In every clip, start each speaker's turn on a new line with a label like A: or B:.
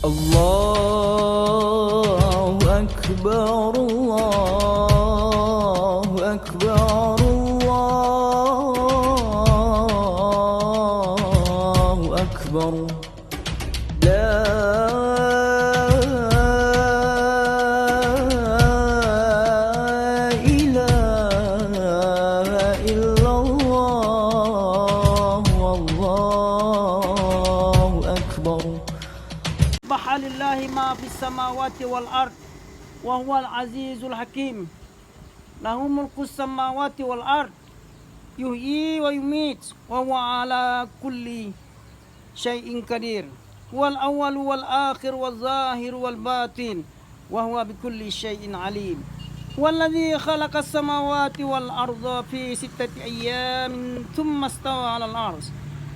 A: الله أكبر الله أكبر الله أكبر لا إله إلا الله والله أكبر
B: سبح لله ما في السماوات والأرض وهو العزيز الحكيم له ملك السماوات والأرض يحيي ويميت وهو على كل شيء قدير هو الأول والآخر والظاهر والباطن وهو بكل شيء عليم هو الذي خلق السماوات والأرض في 6 أيام ثم استوى على العرش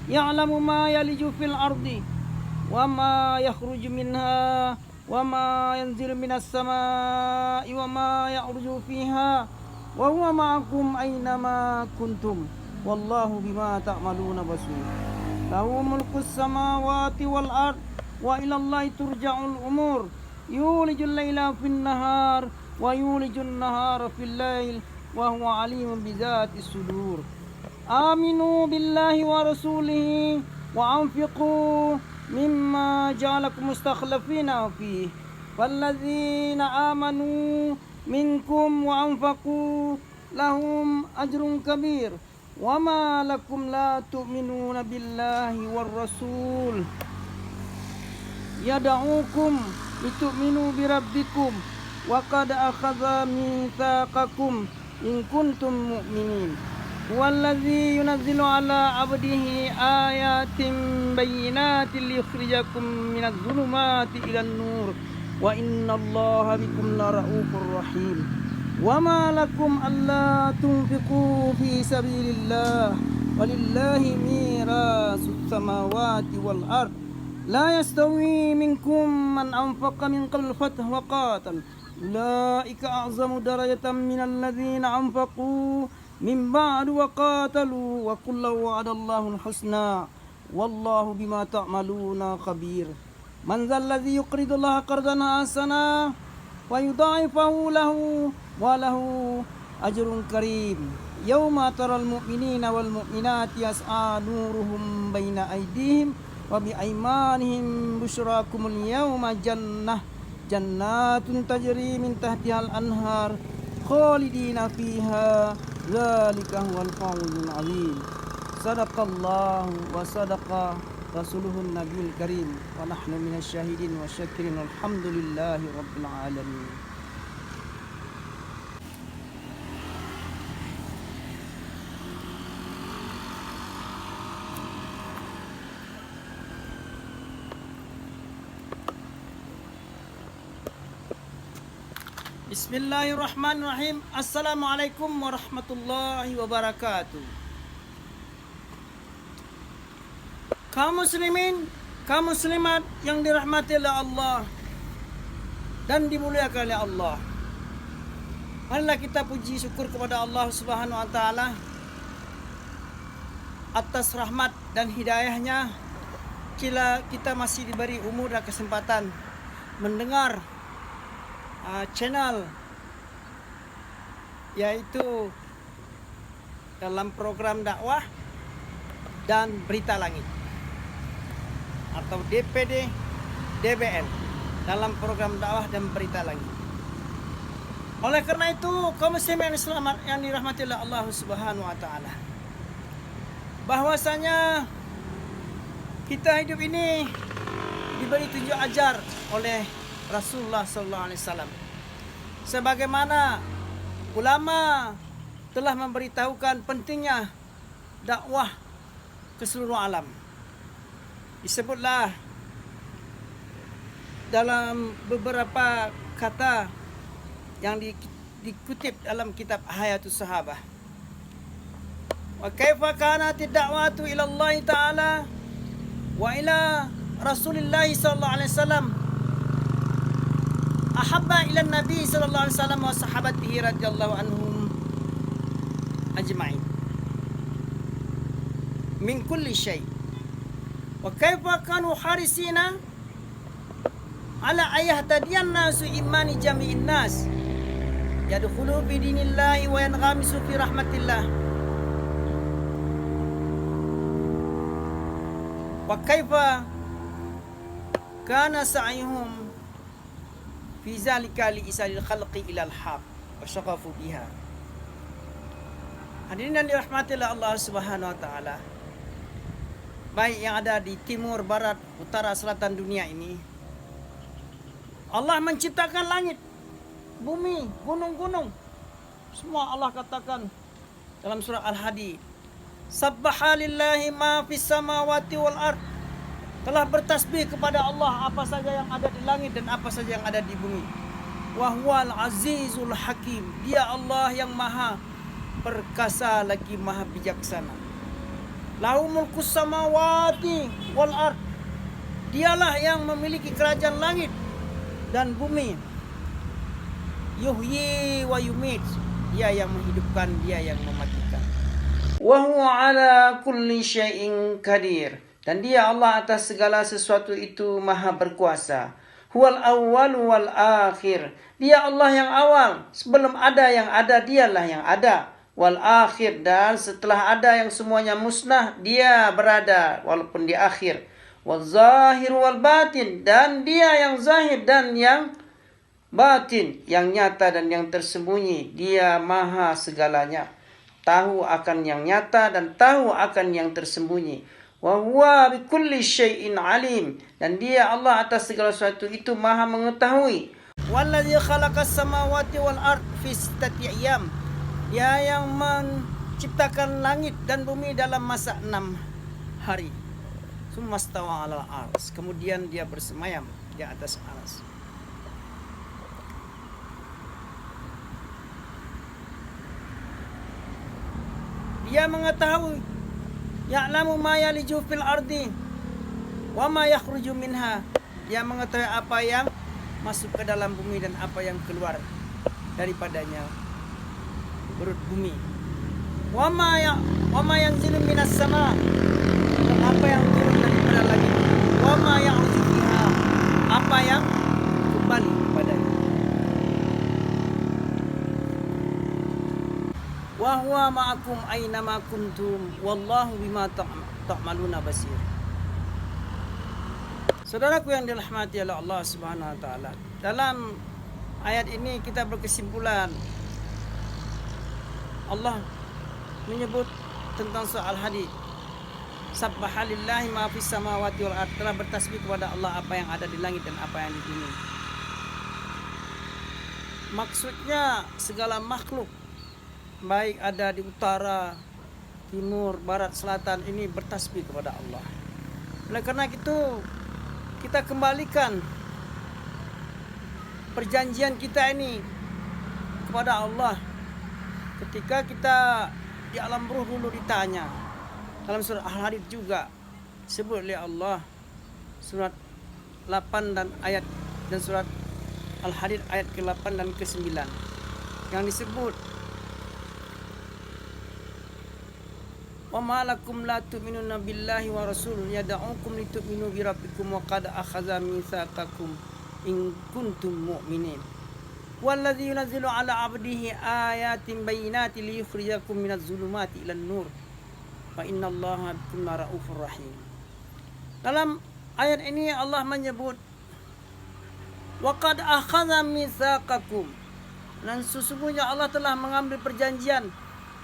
B: يعلم ما يلج في الأرض وما يخرج منها وما ينزل من السماء وما يعرج فيها وهو معكم أينما كنتم والله بما تعملون بصير له ملك السماوات والأرض وإلى الله ترجع الأمور يولج الليل في النهار ويولج النهار في الليل وهو عليم بذات الصدور آمنوا بالله ورسوله وأنفقوا مما جعلكم مستخلفين فيه فالذين آمنوا منكم وأنفقوا لهم أجر كبير وما لكم لا تؤمنون بالله والرسول يدعوكم لتؤمنوا بربكم وقد أخذ ميثاقكم إن كنتم مؤمنين هو الذي ينزل على عبده آيات بينات ليخرجكم من الظلمات إلى النور وإن الله بكم لرؤوف رحيم وما لكم ألا تنفقوا في سبيل الله ولله ميراث السماوات والأرض لا يستوي منكم من أنفق من قبل الفتح وقاتل أولئك أعظم درجة من الذين أنفقوا من بعد وقاتلوا وكلا وعد الله الحسنى والله بما تعملون خبير من ذا الذي يقرض الله قرضا حسنا ويضاعفه له وله أجر كريم يوم ترى المؤمنين والمؤمنات يسعى نورهم بين أيديهم وبأيمانهم بشراكم اليوم جنات تجري من تحتها الأنهار خالدين فيها ذلك هو الفوز العظيم صدق الله وصدق رسوله النبي الكريم ونحن من الشاهدين والشاكرين والحمد لله رب العالمين. Bismillahirrahmanirrahim. Assalamualaikum warahmatullahi wabarakatuh. Kaum muslimin, kaum muslimat yang dirahmati oleh Allah dan dimuliakan oleh Allah. Marilah kita puji syukur kepada Allah Subhanahu wa taala atas rahmat dan hidayahnya kita masih diberi umur dan kesempatan mendengar channel yaitu dalam program dakwah dan berita langit atau DPD DBL dalam program dakwah dan berita langit. Oleh karena itu kaum muslimin Islam yang dirahmati oleh Allah Subhanahu wa taala, bahwasanya kita hidup ini diberi tunjuk ajar oleh Rasulullah sallallahu alaihi wasallam. Sebagaimana ulama telah memberitahukan pentingnya dakwah ke seluruh alam. Disebutlah dalam beberapa kata yang dikutip dalam kitab Hayatus Sahabah. Wa kaifa kanat ad-da'watu ila Allah Ta'ala wa ila Rasulillah sallallahu alaihi wasallam ahabba ila Nabi sallallahu alaihi wasallam wa sahabatihi radhiyallahu anhum ajma'in min kulli syai. Wa kaifa kanu harisina ala ayah tadian nasu imani jami'in nas yadkhulu fi dinillahi wa yanghamisu fi rahmatillah. Wa kaifa kana sa'yuhum fi zalika li isalil khalqi ila al-haq wa syaghafu biha. Hadirin yang dirahmati oleh Allah Subhanahu wa taala, baik yang ada di timur, barat, utara, selatan dunia ini, Allah menciptakan langit, bumi, gunung-gunung. Semua Allah katakan dalam surah Al-Hadid, Sabbaha lillahi ma fis samawati wal ard. Telah bertasbih kepada Allah apa saja yang ada di langit dan apa saja yang ada di bumi. Wa huwal azizul hakim. Dia Allah yang maha perkasa lagi maha bijaksana. Lahu mulkus samawati wal ard. Dialah yang memiliki kerajaan langit dan bumi. Yuhyi wa yumit. Dia yang menghidupkan, dia yang mematikan. Wa huwa ala kulli syai'in qadir. Dan dia Allah atas segala sesuatu itu maha berkuasa. Huwal awwal wal akhir. Dia Allah yang awal, sebelum ada yang ada dialah yang ada. Wal akhir, dan setelah ada yang semuanya musnah, dia berada walaupun di akhir. Wal zahir wal batin, dan dia yang zahir dan yang batin, yang nyata dan yang tersembunyi. Dia maha segalanya, tahu akan yang nyata dan tahu akan yang tersembunyi. Wa huwa bikulli syai'in alim, dan dia Allah atas segala sesuatu itu maha mengetahui. Wallazi khalaqas samawati wal ard fi sittati ayyam. Dia yang menciptakan langit dan bumi dalam masa 6 hari. Summastawa 'alal ars. Kemudian dia bersemayam di atas aras. Dia mengetahui, ya'lamu ma yaliju fil ardi wa ma yakhruju minha. Dia mengetahui apa yang masuk ke dalam bumi dan apa yang keluar daripadanya, perut bumi. Wa ma yanzilu minas sama, dan apa yang turun daripada langit. Wa ma ya'ruju fiha, apa yang kembali kepadanya. Wa huwa ma'akum aina ma kuntum wallahu bima ta'maluna basir. Saudaraku yang dirahmati oleh Allah Subhanahu wa taala, dalam ayat ini kita berkesimpulan Allah menyebut tentang surah Al-Hadid. Sabbaha lillahi ma fis samawati wal ard. Telah bertasbih kepada Allah apa yang ada di langit dan apa yang di bumi. Maksudnya segala makhluk, baik ada di utara, timur, barat, selatan, ini bertasbih kepada Allah. Oleh karena itu kita kembalikan perjanjian kita ini kepada Allah. Ketika kita di alam ruh dulu ditanya, dalam surat Al-Hadid juga disebut oleh Allah, surat 8 dan surat Al-Hadid ayat ke-8 dan ke-9 yang disebut, wa ma lakum la tu'minuna billahi wa rasulun yad'ukum litu'minu bi rabbikum wa qad akhadha mitsaqakum in kuntum mu'minin. Walladzi yunazzilu ala 'abdihi ayatin bayyinatin liyukhrijakum minadz zulumati ilan nur wa innallaha bikum laraufur rahim. Dalam ayat ini Allah menyebut wa qad akhadha mitsaqakum, dan sesungguhnya Allah telah mengambil perjanjian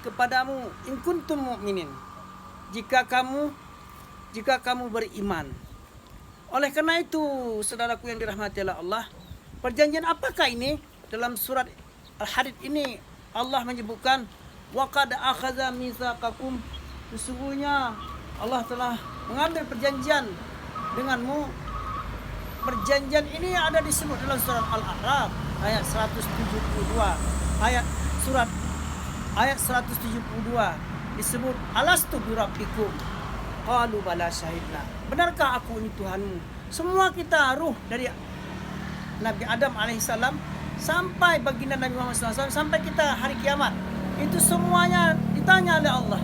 B: kepadamu, in kuntum mu'minin, jika kamu beriman. Oleh karena itu, saudaraku yang dirahmati oleh Allah, perjanjian apakah ini? Dalam surat Al-Hadid ini Allah menyebutkan wa qad akhadha mitsaqakum, sesungguhnya Allah telah mengambil perjanjian denganmu. Perjanjian ini ada disebut dalam surat Al-A'raf ayat 172, ayat 172 disebut alastu birabbikum qalu bala syahidna. Benarkah aku ini Tuhanmu? Semua kita ruh dari Nabi Adam alaihissalam sampai baginda Nabi Muhammad SAW, sampai kita hari kiamat, itu semuanya ditanya oleh Allah,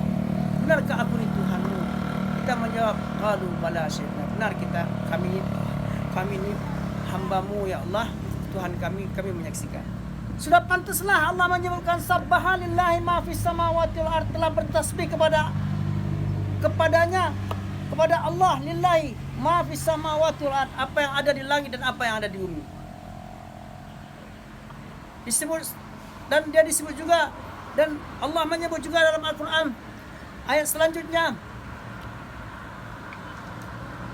B: benarkah aku ini Tuhanmu? Kita menjawab qalu bala syahidna, benar kami ini hamba-Mu ya Allah, Tuhan kami menyaksikan. Sudah pantaslah Allah menyebutkan sabbaha lillahi ma fis samawati wal ardh, telah bertasbih kepadanya, kepada Allah, lillahi ma fis samawati wal ardh, apa yang ada di langit dan apa yang ada di bumi. Disebut, dan dia disebut juga, dan Allah menyebut juga dalam Al-Quran ayat selanjutnya,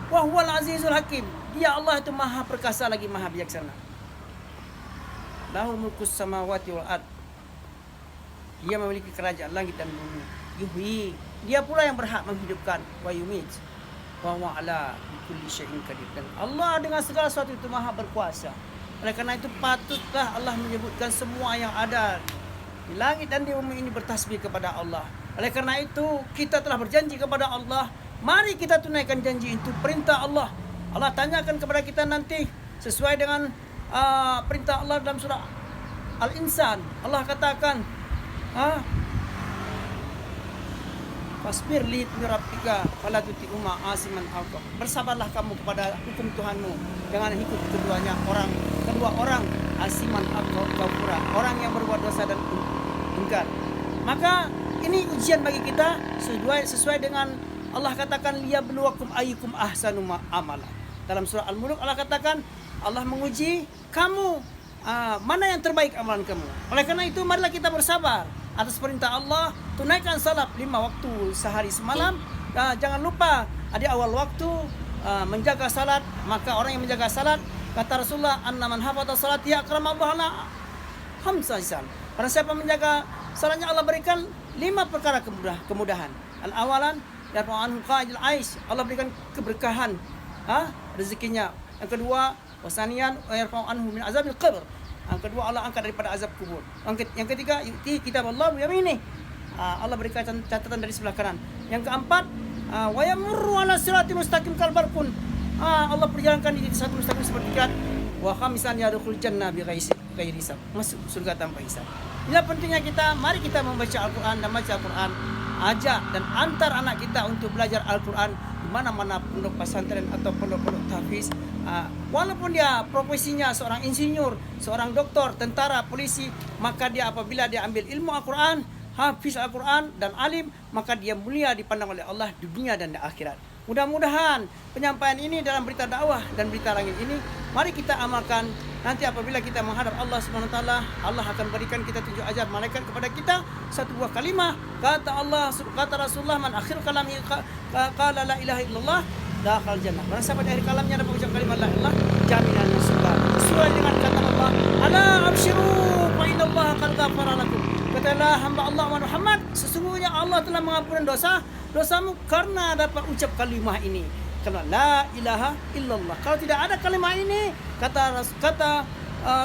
B: wa huwal azizul hakim, dia Allah itu maha perkasa lagi maha bijaksana. Lahul mulkus samawati wal ard, dia memiliki kerajaan langit dan bumi. Yuhyi, dia pula yang berhak menghidupkan. Wa yumit, wa huwa ala kulli syai'in qadir, dan Allah dengan segala sesuatu itu maha berkuasa. Oleh karena itu patutlah Allah menyebutkan semua yang ada di langit dan di bumi ini bertasbih kepada Allah. Oleh karena itu kita telah berjanji kepada Allah, mari kita tunaikan janji itu, perintah Allah. Allah tanyakan kepada kita nanti sesuai dengan perintah Allah dalam surah Al-Insan. Allah katakan, fasbir li rabbika fala tuti'u ma'asiman alqa, bersabarlah kamu kepada hukum Tuhanmu, jangan ikut kedua orang asiman al-kafura, orang yang berbuat dosa dan ingkar. Maka ini ujian bagi kita, sesuai dengan Allah katakan liyabluwakum ayyukum ahsanu amala. Dalam surah Al-Mulk Allah katakan, Allah menguji kamu mana yang terbaik amalan kamu. Oleh karena itu marilah kita bersabar atas perintah Allah, tunaikan salat 5 waktu sehari semalam. Jangan lupa di awal waktu menjaga salat. Maka orang yang menjaga salat, kata Rasulullah, anna man hafadha salati akramallaha ala khamsa hisan. Karena siapa menjaga salatnya Allah berikan 5 perkara kemudahan. Al-awalan yarfa'u anhu qa'idul aish, Allah berikan keberkahan rezekinya. Yang kedua, wasanian yarfa'u anhu min azabil qabr, yang kedua Allah angkat daripada azab kubur. Yang ketiga, yu'ti kitab Allah biyaminih, Allah berikan catatan dari sebelah kanan. Yang keempat, wa yamurru ala siratal mustaqim kal barqun, Allah perjalankan di satu mustaqim seperti kilat. Wa khamisan yadkhul jannah bi ghairi hisab, masuk surga tanpa hisab. Inilah pentingnya kita, mari kita membaca Al-Quran dan baca Al-Quran. Ajak dan antar anak kita untuk belajar Al-Quran di mana-mana pondok pesantren atau pondok-pondok tahfiz. Walaupun dia profesinya seorang insinyur, seorang doktor, tentara, polisi, maka dia apabila dia ambil ilmu Al-Quran, hafiz Al-Quran dan alim, maka dia mulia dipandang oleh Allah di dunia dan di akhirat. Mudah-mudahan penyampaian ini dalam berita dakwah dan berita langit ini mari kita amalkan. Nanti apabila kita menghadap Allah Subhanahu wa taala, Allah akan berikan kita 7 ajar malaikat kepada kita, satu buah kalimah. Kata Rasulullah, man akhir kalami qala la ilaha illallah dakhal jannah. Barang siapa di akhir kalamnya dapat ucap kalimat la ilaha, jaminan surga. Sesuai dengan kata Allah, ala absyiru fa innallaha qad ghafara lakum. Katalah hamba Allah Muhammad, sesungguhnya Allah telah mengampuni dosamu karena dapat ucap kalimah ini. Karena la ilaha illallah. Kalau tidak ada kalimah ini, kata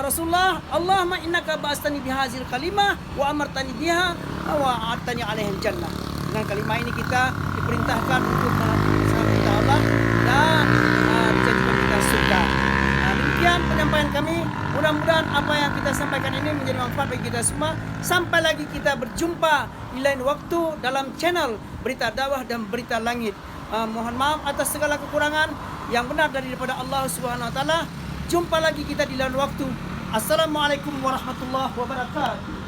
B: Rasulullah, Allahumma innaka ba'astani bihazil kalimah wa amartani biha wa a'tani 'alaiha jannah. Dengan kalimah ini kita diperintahkan untuk melaksanakan Allah dan dijadikan kita surga. Demikian penyampaian kami. Mudah-mudahan apa yang kita sampaikan ini menjadi manfaat bagi kita semua. Sampai lagi kita berjumpa di lain waktu dalam channel Berita Dakwah dan Berita Langit. Mohon maaf atas segala kekurangan, yang benar daripada Allah Subhanahu wa taala. Jumpa lagi kita di lain waktu. Assalamualaikum warahmatullahi wabarakatuh.